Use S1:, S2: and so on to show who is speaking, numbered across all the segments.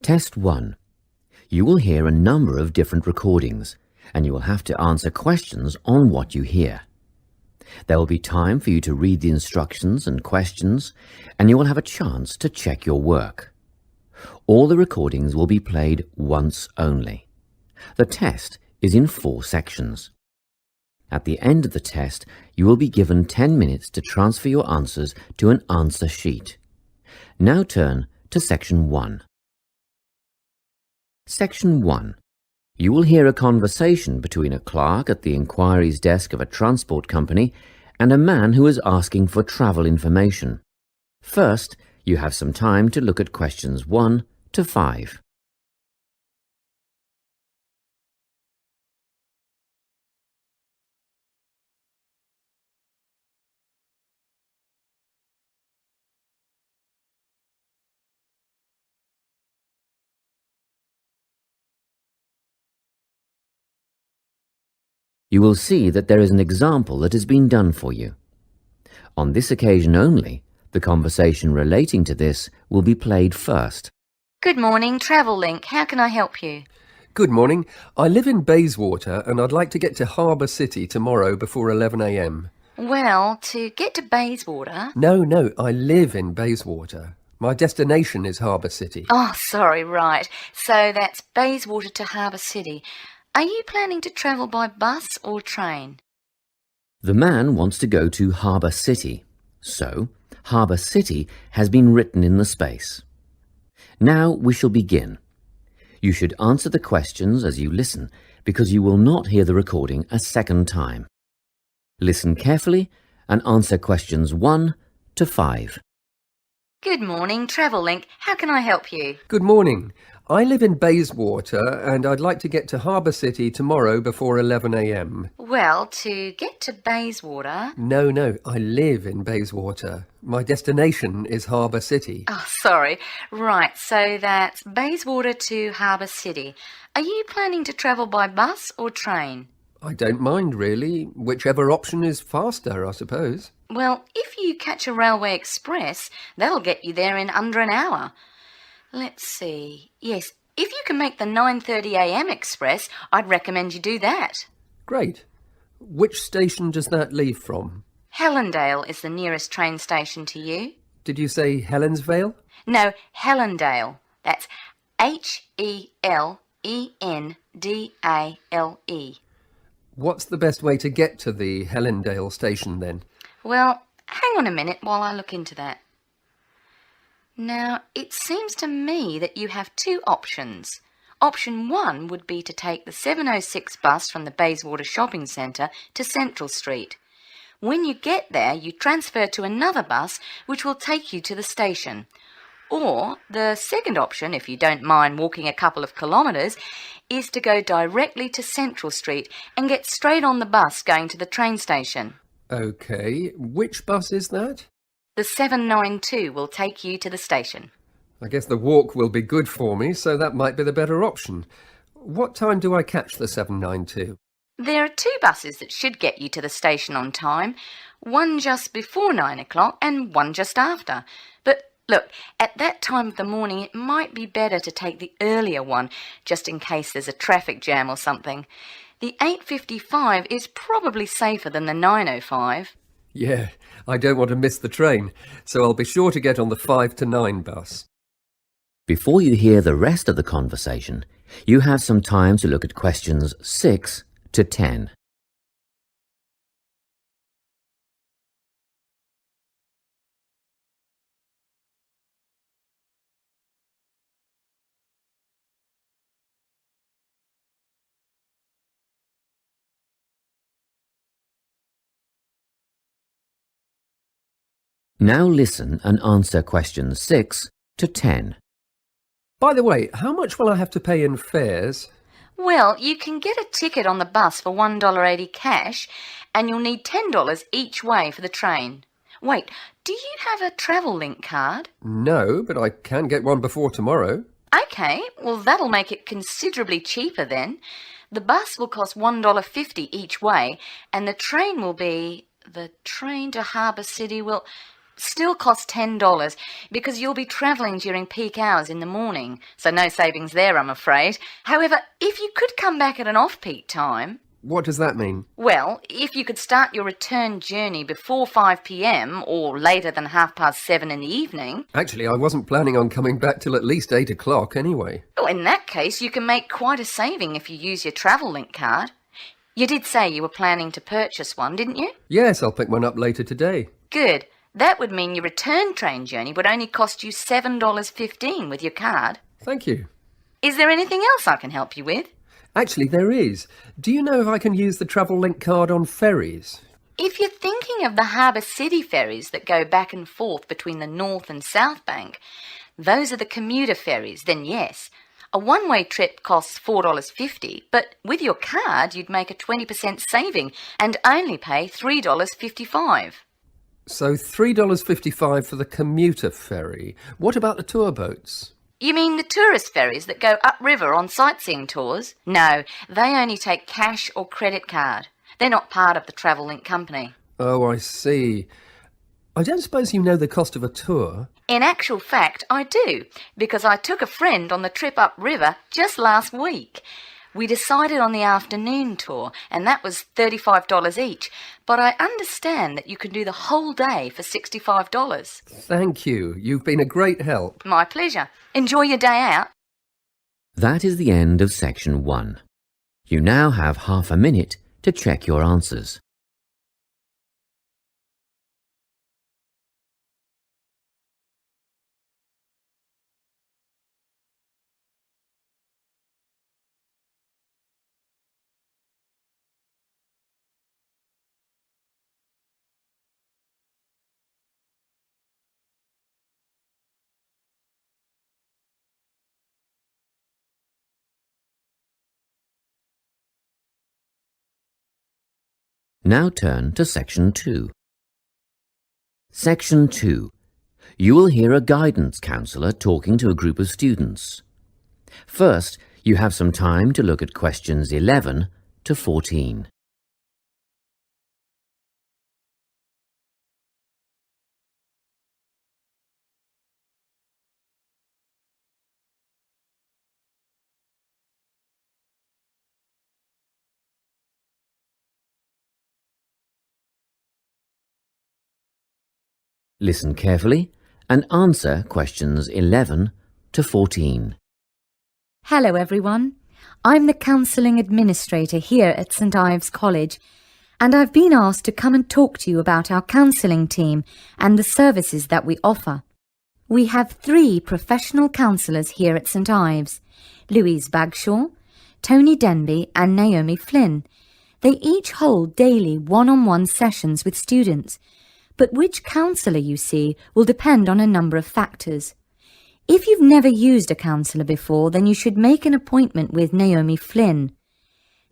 S1: Test 1. You will hear a number of different recordings, and you will have to answer questions on what you hear. There will be time for you to read the instructions and questions, and you will have a chance to check your work. All the recordings will be played once only. The test is in 4 sections. At the end of the test, you will be given 10 minutes to transfer your answers to an answer sheet. Now turn to Section 1. Section 1. You will hear a conversation between a clerk at the inquiries desk of a transport company and a man who is asking for travel information. First, you have some time to look at questions 1 to 5. You will see that there is an example that has been done for you. On this occasion only, the conversation relating to this will be played first.
S2: Good morning, Travellink. How can I help you?
S3: Good morning. I live in Bayswater and I'd like to get to Harbour City tomorrow before 11 a.m.
S2: Well, to get to Bayswater...
S3: No, I live in Bayswater. My destination is Harbour City.
S2: Oh, sorry, right. So that's Bayswater to Harbour City. Are you planning to travel by bus or train?
S1: The man wants to go to Harbour City, so Harbour City has been written in the space. Now we shall begin. You should answer the questions as you listen, because you will not hear the recording a second time. Listen carefully and answer questions 1 to 5.
S2: Good morning, Travellink. How can I help you?
S3: Good morning. I live in Bayswater and I'd like to get to Harbour City tomorrow before 11 a.m.
S2: Well, to get to Bayswater...
S3: No, I live in Bayswater. My destination is Harbour City.
S2: Oh, sorry. Right, so that's Bayswater to Harbour City. Are you planning to travel by bus or train?
S3: I don't mind really. Whichever option is faster, I suppose.
S2: Well, if you catch a railway express, that'll get you there in under an hour. Let's see. Yes, if you can make the 9:30 a.m. express, I'd recommend you do that.
S3: Great. Which station does that leave from?
S2: Helendale is the nearest train station to you.
S3: Did you say Helensvale?
S2: No, Helendale. That's Helendale.
S3: What's the best way to get to the Helendale station then?
S2: Well, hang on a minute while I look into that. Now, it seems to me that you have 2 options. Option 1 would be to take the 7:06 bus from the Bayswater Shopping Centre to Central Street. When you get there, you transfer to another bus which will take you to the station. Or the second option, if you don't mind walking a couple of kilometres, is to go directly to Central Street and get straight on the bus going to the train station.
S3: OK, which bus is that?
S2: The 792 will take you to the station.
S3: I guess the walk will be good for me, so that might be the better option. What time do I catch the 792?
S2: There are 2 buses that should get you to the station on time, one just before 9 o'clock and one just after. But look, at that time of the morning it might be better to take the earlier one, just in case there's a traffic jam or something. The 8:55 is probably safer than the 9:05.
S3: Yeah, I don't want to miss the train, so I'll be sure to get on the 5 to 9 bus.
S1: Before you hear the rest of the conversation, you have some time to look at questions 6 to 10. Now listen and answer questions 6 to 10.
S3: By the way, how much will I have to pay in fares?
S2: Well, you can get a ticket on the bus for $1.80 cash, and you'll need $10 each way for the train. Wait, do you have a Travellink card?
S3: No, but I can get one before tomorrow.
S2: OK, well that'll make it considerably cheaper then. The bus will cost $1.50 each way, and the train will be... The train to Harbour City will still cost $10 because you'll be travelling during peak hours in the morning, so no savings there, I'm afraid. However, if you could come back at an off-peak time...
S3: What does that mean?
S2: Well, if you could start your return journey before 5 p.m. or later than 7:30 in the evening...
S3: Actually, I wasn't planning on coming back till at least 8 o'clock anyway.
S2: Oh, in that case, you can make quite a saving if you use your Travellink card. You did say you were planning to purchase one, didn't you?
S3: Yes, I'll pick one up later today.
S2: Good. That would mean your return train journey would only cost you $7.15 with your card.
S3: Thank you.
S2: Is there anything else I can help you with?
S3: Actually, there is. Do you know if I can use the Travellink card on ferries?
S2: If you're thinking of the Harbour City ferries that go back and forth between the North and South Bank, those are the commuter ferries, then yes. A one-way trip costs $4.50, but with your card you'd make a 20% saving and only pay $3.55.
S3: So $3.55 for the commuter ferry. What about the tour boats?
S2: You mean the tourist ferries that go upriver on sightseeing tours? No, they only take cash or credit card. They're not part of the Travellink company.
S3: Oh, I see. I don't suppose you know the cost of a tour?
S2: In actual fact, I do, because I took a friend on the trip upriver just last week. We decided on the afternoon tour, and that was $35 each, but I understand that you can do the whole day for $65.
S3: Thank you. You've been a great help.
S2: My pleasure. Enjoy your day out.
S1: That is the end of section 1. You now have half a minute to check your answers. Now turn to section 2. Section 2. You will hear a guidance counsellor talking to a group of students. First, you have some time to look at questions 11 to 14. Listen carefully and answer questions 11 to 14.
S4: Hello everyone. I'm the Counselling Administrator here at St Ives College, and I've been asked to come and talk to you about our counselling team and the services that we offer. We have 3 professional counsellors here at St Ives, Louise Bagshaw, Tony Denby and Naomi Flynn. They each hold daily one-on-one sessions with students, but which counsellor you see will depend on a number of factors. If you've never used a counsellor before, then you should make an appointment with Naomi Flynn.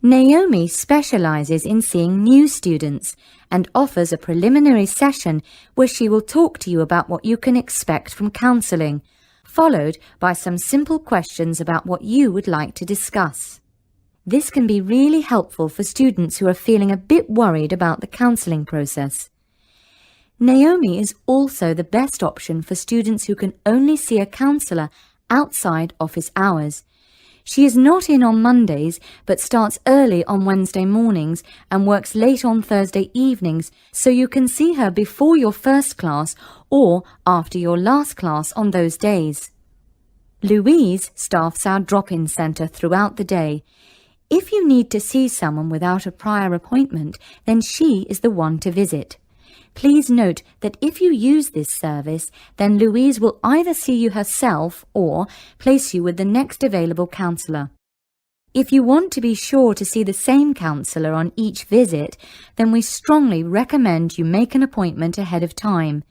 S4: Naomi specialises in seeing new students and offers a preliminary session where she will talk to you about what you can expect from counselling, followed by some simple questions about what you would like to discuss. This can be really helpful for students who are feeling a bit worried about the counselling process. Naomi is also the best option for students who can only see a counsellor outside office hours. She is not in on Mondays, but starts early on Wednesday mornings and works late on Thursday evenings, so you can see her before your first class or after your last class on those days. Louise staffs our drop-in centre throughout the day. If you need to see someone without a prior appointment, then she is the one to visit. Please note that if you use this service, then Louise will either see you herself or place you with the next available counsellor. If you want to be sure to see the same counsellor on each visit, then we strongly recommend you make an appointment ahead of time.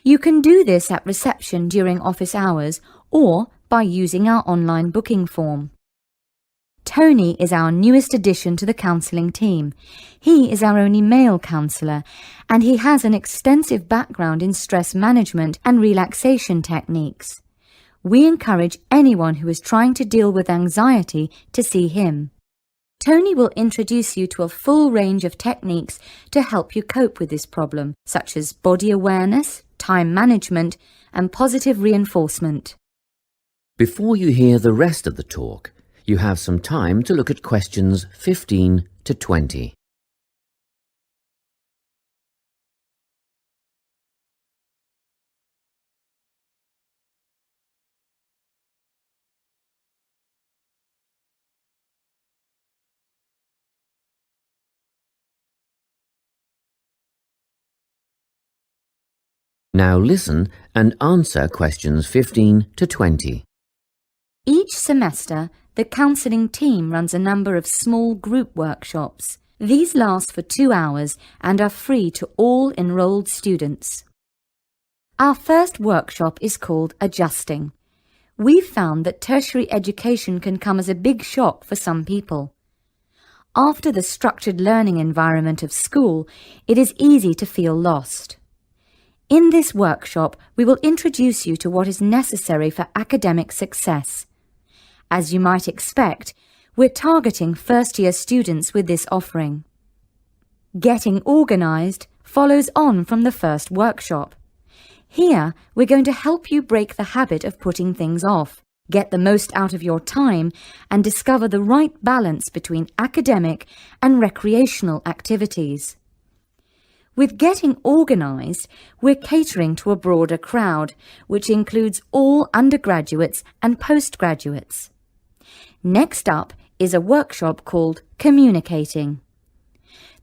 S4: You can do this at reception during office hours or by using our online booking form. Tony is our newest addition to the counselling team. He is our only male counsellor, and he has an extensive background in stress management and relaxation techniques. We encourage anyone who is trying to deal with anxiety to see him. Tony will introduce you to a full range of techniques to help you cope with this problem, such as body awareness, time management, and positive reinforcement.
S1: Before you hear the rest of the talk, you have some time to look at questions 15 to 20. Now listen and answer questions 15 to 20.
S4: Each semester, the counselling team runs a number of small group workshops. These last for 2 hours and are free to all enrolled students. Our first workshop is called Adjusting. We've found that tertiary education can come as a big shock for some people. After the structured learning environment of school, it is easy to feel lost. In this workshop, we will introduce you to what is necessary for academic success. As you might expect, we're targeting first-year students with this offering. Getting organised follows on from the first workshop. Here, we're going to help you break the habit of putting things off, get the most out of your time, and discover the right balance between academic and recreational activities. With Getting Organised, we're catering to a broader crowd, which includes all undergraduates and postgraduates. Next up is a workshop called Communicating.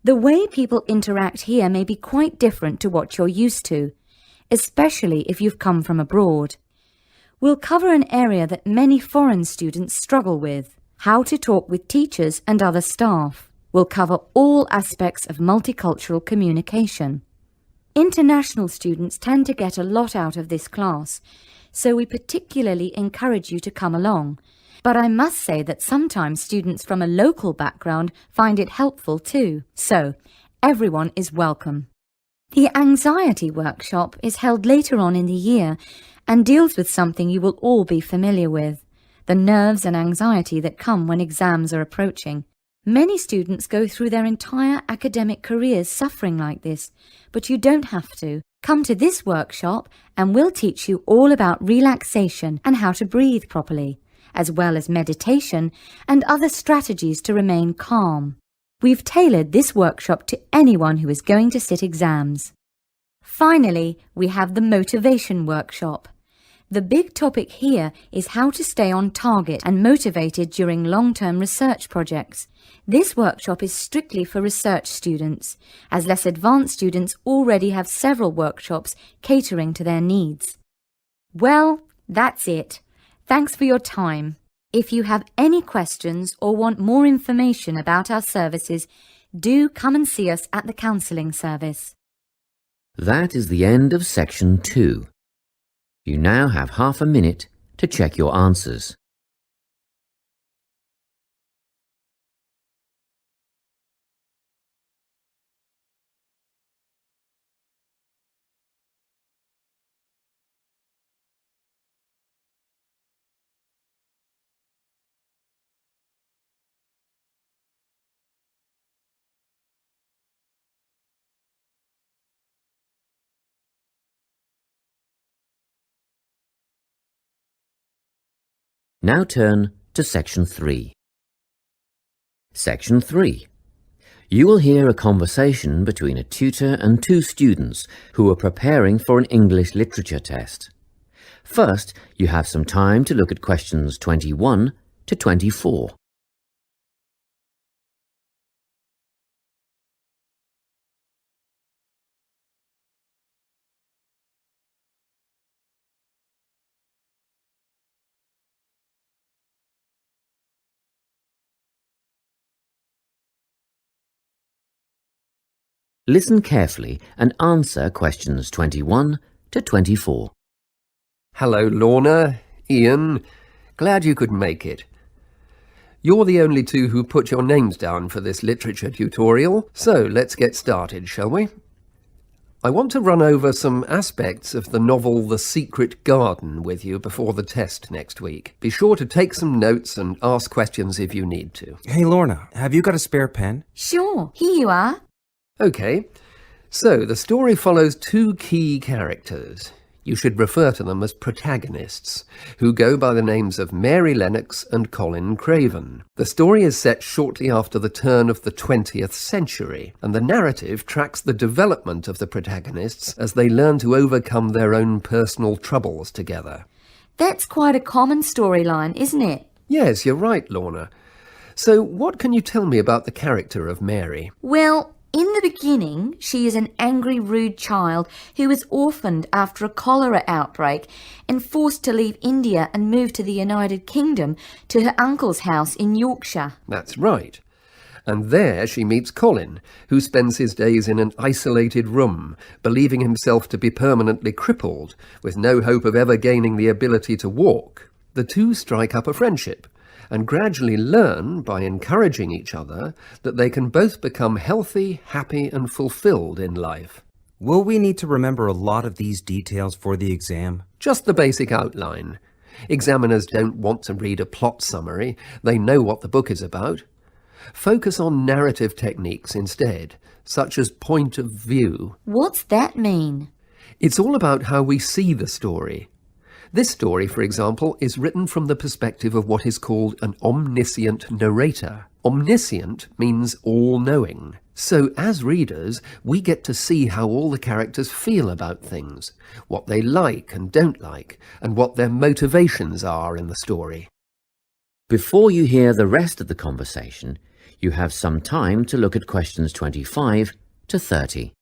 S4: The way people interact here may be quite different to what you're used to, especially if you've come from abroad. We'll cover an area that many foreign students struggle with: how to talk with teachers and other staff. We'll cover all aspects of multicultural communication. International students tend to get a lot out of this class, so we particularly encourage you to come along. But I must say that sometimes students from a local background find it helpful too, so everyone is welcome. The Anxiety Workshop is held later on in the year and deals with something you will all be familiar with: the nerves and anxiety that come when exams are approaching. Many students go through their entire academic careers suffering like this, but you don't have to. Come to this workshop and we'll teach you all about relaxation and how to breathe properly, as well as meditation and other strategies to remain calm. We've tailored this workshop to anyone who is going to sit exams. Finally, we have the Motivation Workshop. The big topic here is how to stay on target and motivated during long-term research projects. This workshop is strictly for research students, as less advanced students already have several workshops catering to their needs. Well, that's it. Thanks for your time. If you have any questions or want more information about our services, do come and see us at the counselling service.
S1: That is the end of section 2. You now have half a minute to check your answers. Now turn to Section 3. Section 3. You will hear a conversation between a tutor and 2 students who are preparing for an English literature test. First, you have some time to look at questions 21 to 24. Listen carefully and answer questions 21 to 24.
S3: Hello, Lorna, Ian. Glad you could make it. You're the only 2 who put your names down for this literature tutorial, so let's get started, shall we? I want to run over some aspects of the novel The Secret Garden with you before the test next week. Be sure to take some notes and ask questions if you need to.
S5: Hey, Lorna, have you got a spare pen?
S4: Sure, here you are.
S3: OK, So, the story follows two key characters. You should refer to them as protagonists, who go by the names of Mary Lennox and Colin Craven. The story is set shortly after the turn of the 20th century, and the narrative tracks the development of the protagonists as they learn to overcome their own personal troubles together.
S4: That's quite a common storyline, isn't it?
S3: Yes, you're right, Lorna. So, what can you tell me about the character of Mary?
S4: Well, in the beginning, she is an angry, rude child who was orphaned after a cholera outbreak and forced to leave India and move to the United Kingdom to her uncle's house in Yorkshire.
S3: That's right. And there she meets Colin, who spends his days in an isolated room, believing himself to be permanently crippled, with no hope of ever gaining the ability to walk. The two strike up a friendship, and gradually learn, by encouraging each other, that they can both become healthy, happy and fulfilled in life.
S5: Will we need to remember a lot of these details for the exam?
S3: Just the basic outline. Examiners don't want to read a plot summary. They know what the book is about. Focus on narrative techniques instead, such as point of view.
S4: What's that mean?
S3: It's all about how we see the story. This story, for example, is written from the perspective of what is called an omniscient narrator. Omniscient means all-knowing. So, as readers, we get to see how all the characters feel about things, what they like and don't like, and what their motivations are in the story.
S1: Before you hear the rest of the conversation, you have some time to look at questions 25 to 30.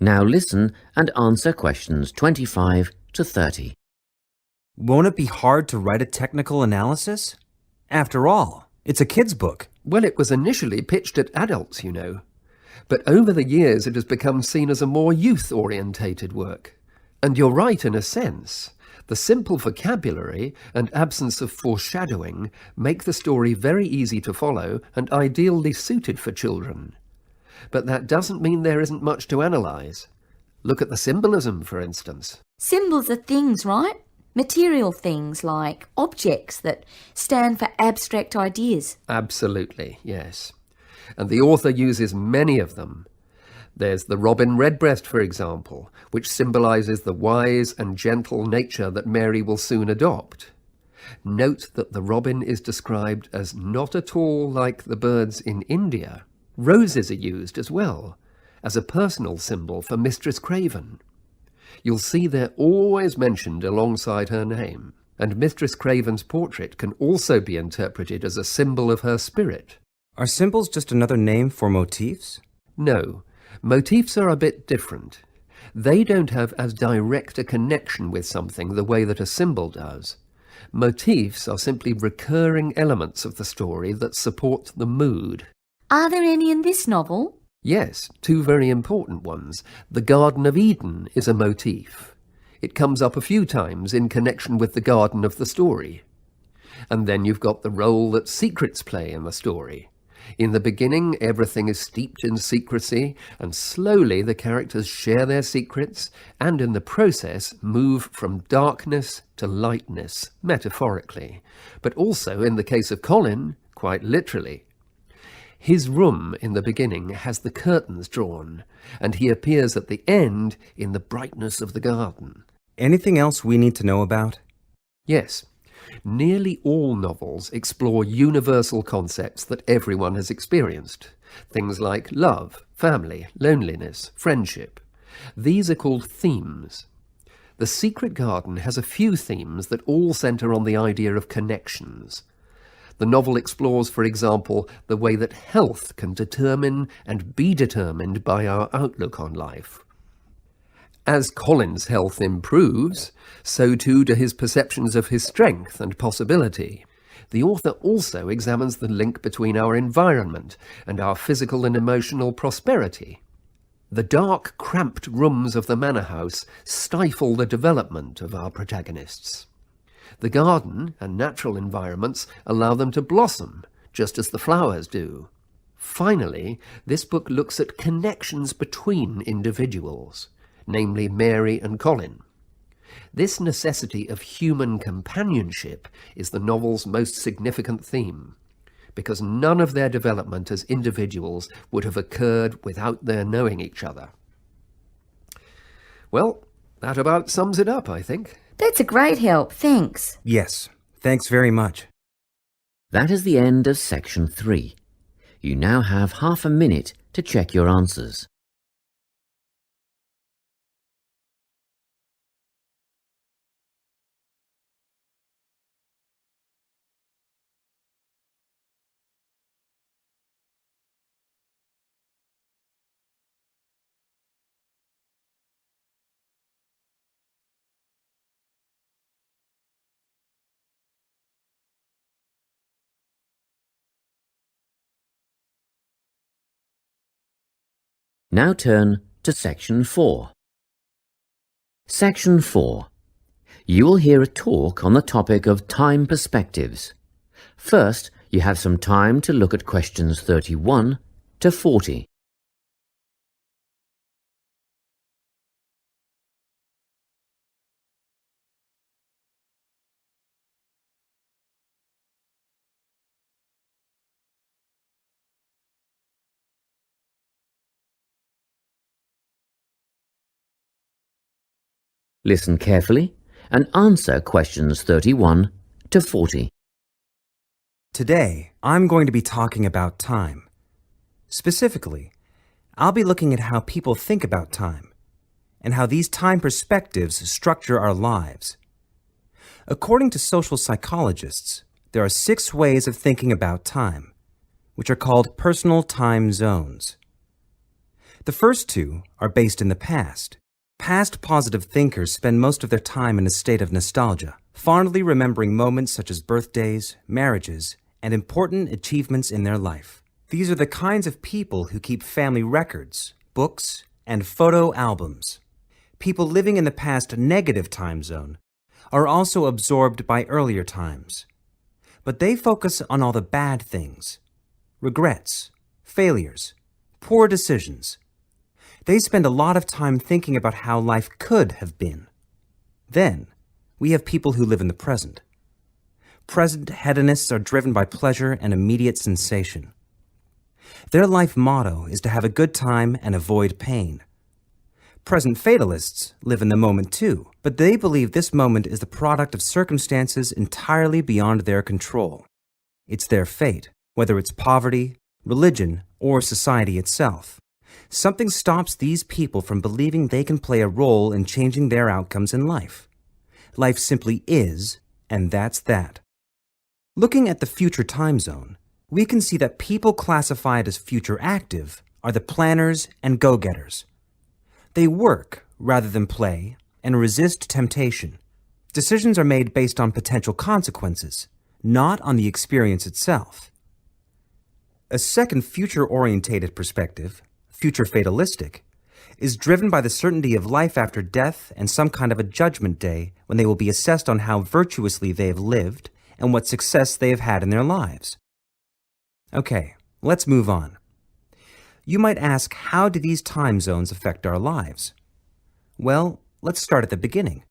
S1: Now listen and answer questions 25 to 30.
S5: Won't it be hard to write a technical analysis? After all, it's a kid's book.
S3: Well, it was initially pitched at adults, you know. But over the years it has become seen as a more youth-orientated work. And you're right in a sense. The simple vocabulary and absence of foreshadowing make the story very easy to follow and ideally suited for children. But that doesn't mean there isn't much to analyse. Look at the symbolism, for instance.
S4: Symbols are things, right? Material things like objects that stand for abstract ideas.
S3: Absolutely, yes. And the author uses many of them. There's the robin redbreast, for example, which symbolises the wise and gentle nature that Mary will soon adopt. Note that the robin is described as not at all like the birds in India. Roses are used as well, as a personal symbol for Mistress Craven. You'll see they're always mentioned alongside her name, and Mistress Craven's portrait can also be interpreted as a symbol of her spirit.
S5: Are symbols just another name for motifs?
S3: No, motifs are a bit different. They don't have as direct a connection with something the way that a symbol does. Motifs are simply recurring elements of the story that support the mood.
S4: Are there any in this novel?
S3: Yes, two very important ones. The Garden of Eden is a motif. It comes up a few times in connection with the garden of the story. And then you've got the role that secrets play in the story. In the beginning, everything is steeped in secrecy, and slowly the characters share their secrets, and in the process move from darkness to lightness, metaphorically, but also, in the case of Colin, quite literally. His room in the beginning has the curtains drawn, and he appears at the end in the brightness of the garden.
S5: Anything else we need to know about?
S3: Yes. Nearly all novels explore universal concepts that everyone has experienced. Things like love, family, loneliness, friendship. These are called themes. The Secret Garden has a few themes that all centre on the idea of connections. The novel explores, for example, the way that health can determine and be determined by our outlook on life. As Colin's health improves, so too do his perceptions of his strength and possibility. The author also examines the link between our environment and our physical and emotional prosperity. The dark, cramped rooms of the manor house stifle the development of our protagonists. The garden and natural environments allow them to blossom, just as the flowers do. Finally, this book looks at connections between individuals, namely Mary and Colin. This necessity of human companionship is the novel's most significant theme, because none of their development as individuals would have occurred without their knowing each other. Well, that about sums it up, I think.
S4: That's a great help, thanks.
S5: Yes, thanks very much.
S1: That is the end of section 3. You now have half a minute to check your answers. Now turn to section 4. Section 4. You will hear a talk on the topic of time perspectives. First, you have some time to look at questions 31 to 40. Listen carefully and answer questions 31 to 40.
S5: Today, I'm going to be talking about time. Specifically, I'll be looking at how people think about time and how these time perspectives structure our lives. According to social psychologists, there are 6 ways of thinking about time, which are called personal time zones. The first 2 are based in the past. Past positive thinkers spend most of their time in a state of nostalgia, fondly remembering moments such as birthdays, marriages, and important achievements in their life. These are the kinds of people who keep family records, books, and photo albums. People living in the past negative time zone are also absorbed by earlier times, but they focus on all the bad things, regrets, failures, poor decisions. They spend a lot of time thinking about how life could have been. Then, we have people who live in the present. Present hedonists are driven by pleasure and immediate sensation. Their life motto is to have a good time and avoid pain. Present fatalists live in the moment too, but they believe this moment is the product of circumstances entirely beyond their control. It's their fate, whether it's poverty, religion, or society itself. Something stops these people from believing they can play a role in changing their outcomes in life. Life simply is, and that's that. Looking at the future time zone, we can see that people classified as future active are the planners and go-getters. They work rather than play and resist temptation. Decisions are made based on potential consequences, not on the experience itself. A second future-orientated perspective, future fatalistic, is driven by the certainty of life after death and some kind of a judgment day when they will be assessed on how virtuously they have lived and what success they have had in their lives. Okay, let's move on. You might ask, how do these time zones affect our lives? Well, let's start at the beginning.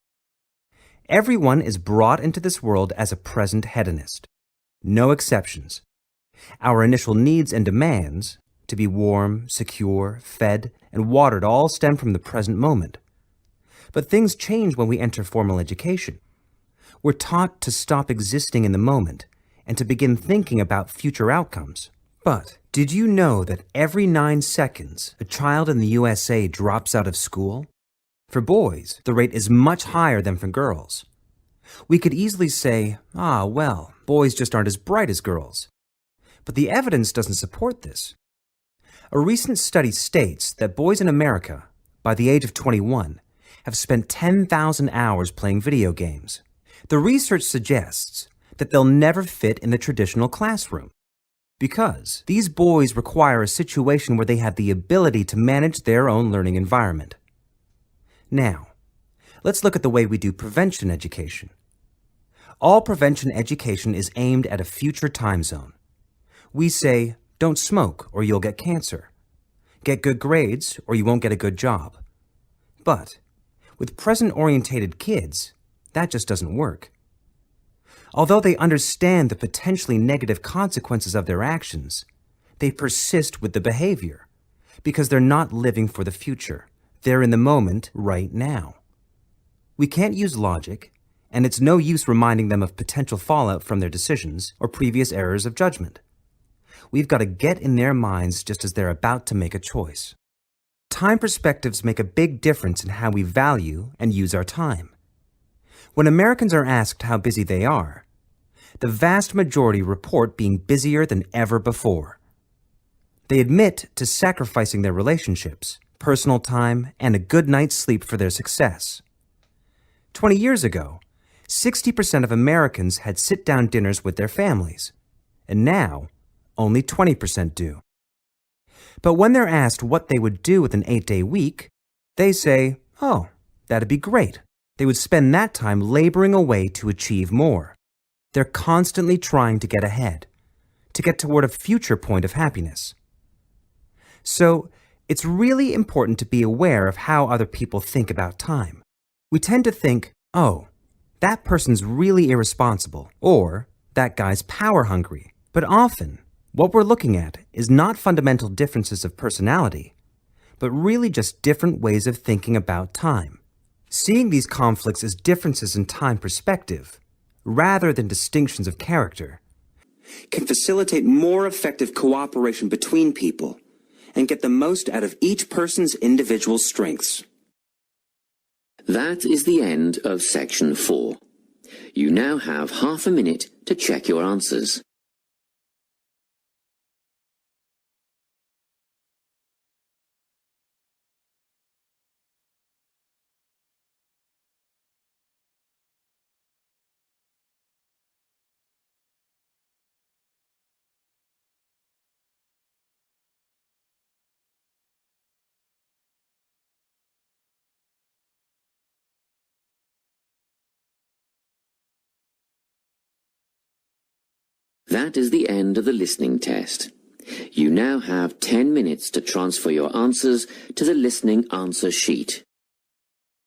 S5: Everyone is brought into this world as a present hedonist. No exceptions. Our initial needs and demands, to be warm, secure, fed, and watered, all stem from the present moment. But things change when we enter formal education. We're taught to stop existing in the moment and to begin thinking about future outcomes. But did you know that every 9 seconds, a child in the USA drops out of school? For boys, the rate is much higher than for girls. We could easily say, well, boys just aren't as bright as girls. But the evidence doesn't support this. A recent study states that boys in America, by the age of 21, have spent 10,000 hours playing video games. The research suggests that they'll never fit in the traditional classroom because these boys require a situation where they have the ability to manage their own learning environment. Now, let's look at the way we do prevention education. All prevention education is aimed at a future time zone. We say, don't smoke or you'll get cancer. Get good grades or you won't get a good job. But with present-orientated kids, that just doesn't work. Although they understand the potentially negative consequences of their actions, they persist with the behavior because they're not living for the future. They're in the moment right now. We can't use logic, and it's no use reminding them of potential fallout from their decisions or previous errors of judgment. We've got to get in their minds just as they're about to make a choice. Time perspectives make a big difference in how we value and use our time. When Americans are asked how busy they are, the vast majority report being busier than ever before. They admit to sacrificing their relationships, personal time, and a good night's sleep for their success. 20 years ago, 60% of Americans had sit-down dinners with their families, and now only 20% do. But when they're asked what they would do with an 8-day week, they say, oh, that'd be great. They would spend that time laboring away to achieve more. They're constantly trying to get ahead, to get toward a future point of happiness. So, it's really important to be aware of how other people think about time. We tend to think, oh, that person's really irresponsible, or that guy's power hungry. But often, what we're looking at is not fundamental differences of personality, but really just different ways of thinking about time. Seeing these conflicts as differences in time perspective, rather than distinctions of character, can facilitate more effective cooperation between people and get the most out of each person's individual strengths.
S1: That is the end of section 4. You now have half a minute to check your answers. That is the end of the listening test. You now have 10 minutes to transfer your answers to the listening answer sheet.